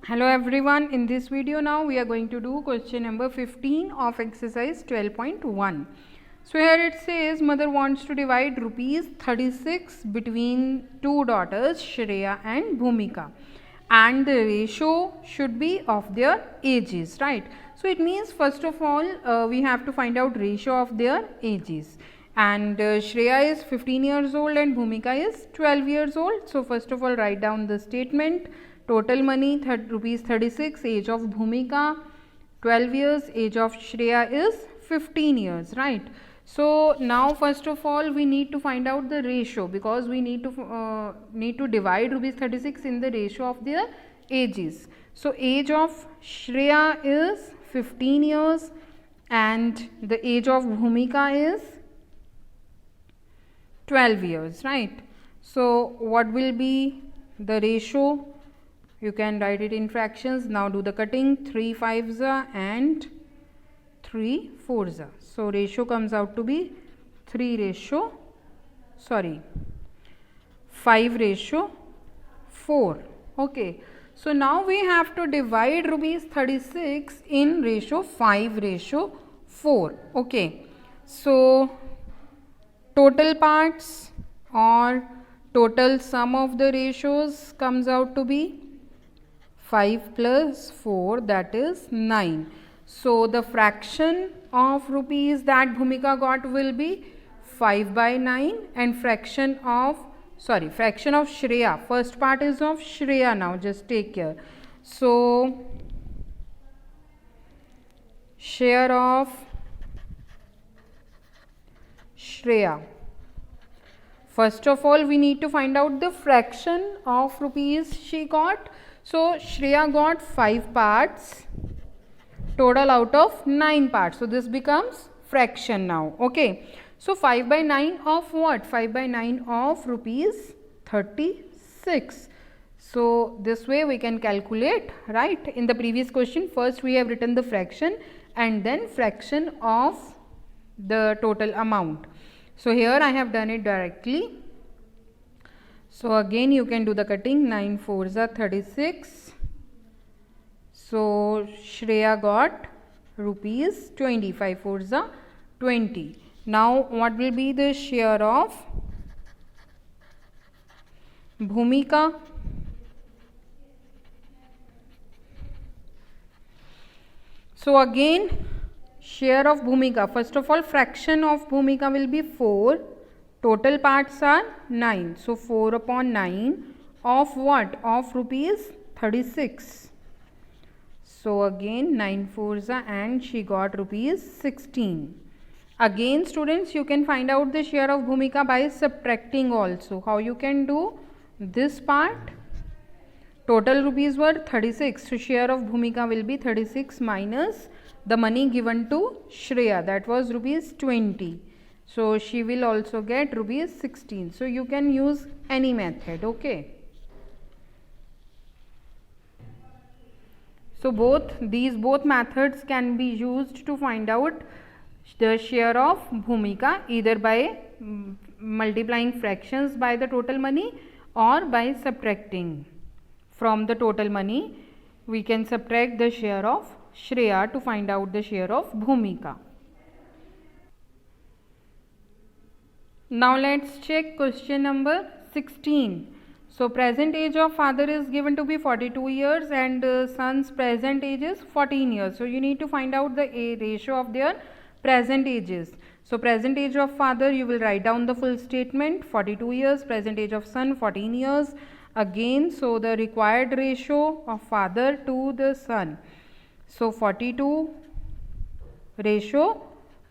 Hello everyone, in this video now we are going to do question number 15 of exercise 12.1. So here it says mother wants to divide rupees 36 between two daughters Shreya and Bhumika, and the ratio should be of their ages, right? So it means first of all we have to find out ratio of their ages, and Shreya is 15 years old and Bhumika is 12 years old. So first of all write down the statement. Total money rupees 36, age of Bhumika 12 years, age of Shreya is 15 years, right? So now first of all we need to find out the ratio, because we need to divide rupees 36 in the ratio of their ages. So age of Shreya is 15 years and the age of Bhumika is 12 years, right? So what will be the ratio? You can write it in fractions. Now do the cutting. 3 5s and 3 4s. So ratio comes out to be 5 ratio 4. Okay. So now we have to divide rupees 36 in ratio 5 ratio 4. Okay. So total parts or total sum of the ratios comes out to be 5 plus 4, that is 9. So the fraction of rupees that Bhumika got will be 5 by 9, and fraction of Shreya. First part is of Shreya now, just take care. So share of Shreya. First of all we need to find out the fraction of rupees she got. So Shreya got 5 parts total out of 9 parts. So this becomes fraction now. Okay. So 5 by 9 of what? 5 by 9 of rupees 36. So this way we can calculate, right? In the previous question first we have written the fraction and then fraction of the total amount. So here I have done it directly. So again you can do the cutting. 9 4s are 36. So Shreya got rupees 20. 5 4s are 20. Now what will be the share of Bhumika? So again share of Bhumika. First of all fraction of Bhumika will be 4. Total parts are 9. So 4 upon 9 of what? Of rupees 36. So again 9 4s and she got rupees 16. Again students, you can find out the share of Bhumika by subtracting also. How you can do? This part, total rupees were 36. So share of Bhumika will be 36 minus the money given to Shreya, that was rupees 20. So she will also get rupees 16. So you can use any method. Okay. So these both methods can be used to find out the share of Bhumika, either by multiplying fractions by the total money or by subtracting from the total money. We can subtract the share of Shreya to find out the share of Bhumika. Now let's check question number 16. So present age of father is given to be 42 years and son's present age is 14 years. So you need to find out the ratio of their present ages. So present age of father, you will write down the full statement, 42 years, present age of son 14 years. Again, so the required ratio of father to the son. So 42 ratio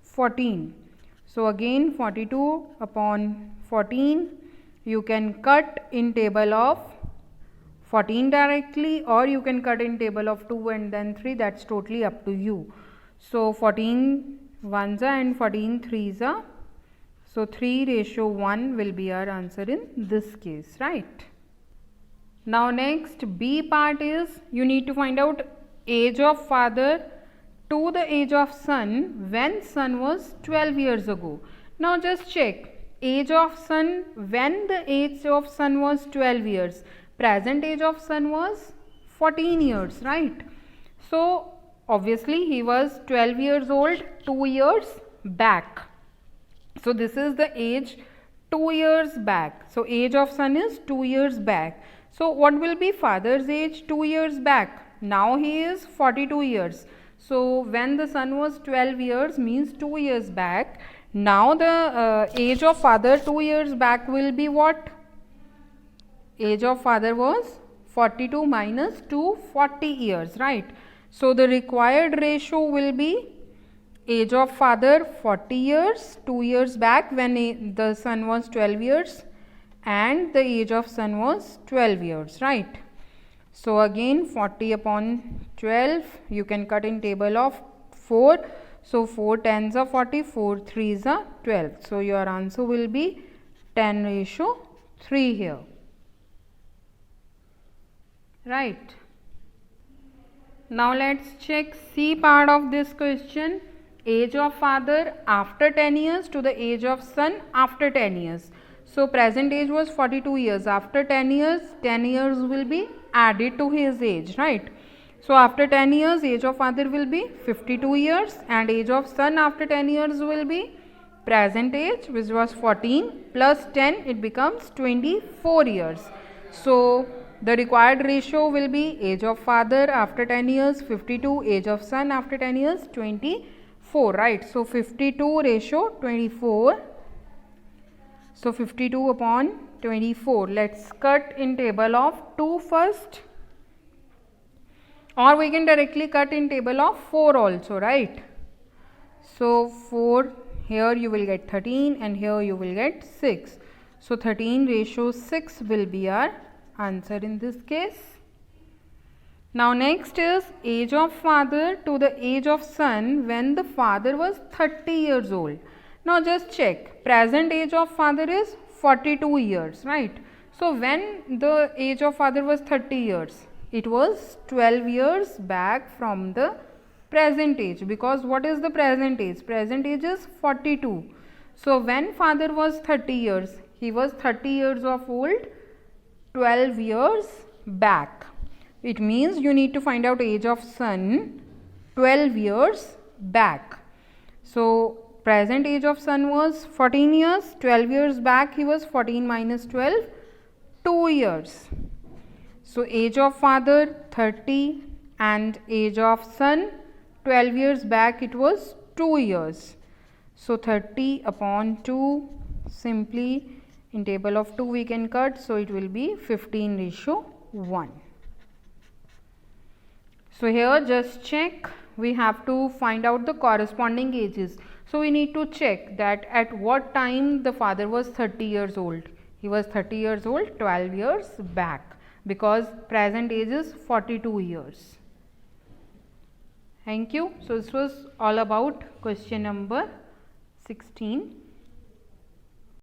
14. So again 42 upon 14, you can cut in table of 14 directly, or you can cut in table of 2 and then 3, that's totally up to you. So 14 1s and 14 3s. So 3 ratio 1 will be our answer in this case, right? Now next B part is you need to find out age of father to the age of son when son was 12 years ago. Now just check age of son when the age of son was 12 years. Present age of son was 14 years, right? So obviously he was 12 years old 2 years back. So this is the age 2 years back. So age of son is 2 years back. So what will be father's age 2 years back? Now he is 42 years. So when the son was 12 years means 2 years back. Now the age of father 2 years back will be what? Age of father was 42 minus 2, 40 years, right? So the required ratio will be age of father 40 years 2 years back when the son was 12 years and the age of son was 12 years, right? So again 40 upon 12 you can cut in table of 4. So 4 tens are 40, 4 threes are 12. So your answer will be 10:3 here, right? Now let's check C part of this question. Age of father after 10 years to the age of son after 10 years. So present age was 42 years. After 10 years will be added to his age, right? So after 10 years age of father will be 52 years and age of son after 10 years will be present age, which was 14 plus 10, it becomes 24 years. So the required ratio will be age of father after 10 years 52, age of son after 10 years 24, right? So 52 ratio 24. So 52 upon 24. Let's cut in table of 2 first, or we can directly cut in table of 4 also, right? So 4, here you will get 13 and here you will get 6. So 13 ratio 6 will be our answer in this case. Now next is age of father to the age of son when the father was 30 years old. Now just check, present age of father is 42 years, right? So when the age of father was 30 years, it was 12 years back from the present age, because what is the present age? Present age is 42. So when father was 30 years, he was 30 years of old 12 years back. It means you need to find out age of son 12 years back. So present age of son was 14 years, 12 years back he was 14 minus 12, 2 years. So age of father 30 and age of son 12 years back it was 2 years. So 30 upon 2, simply in table of 2 we can cut, so it will be 15:1. So here just check, we have to find out the corresponding ages. So we need to check that at what time the father was 30 years old. He was 30 years old 12 years back, because present age is 42 years. Thank you. So this was all about question number 16.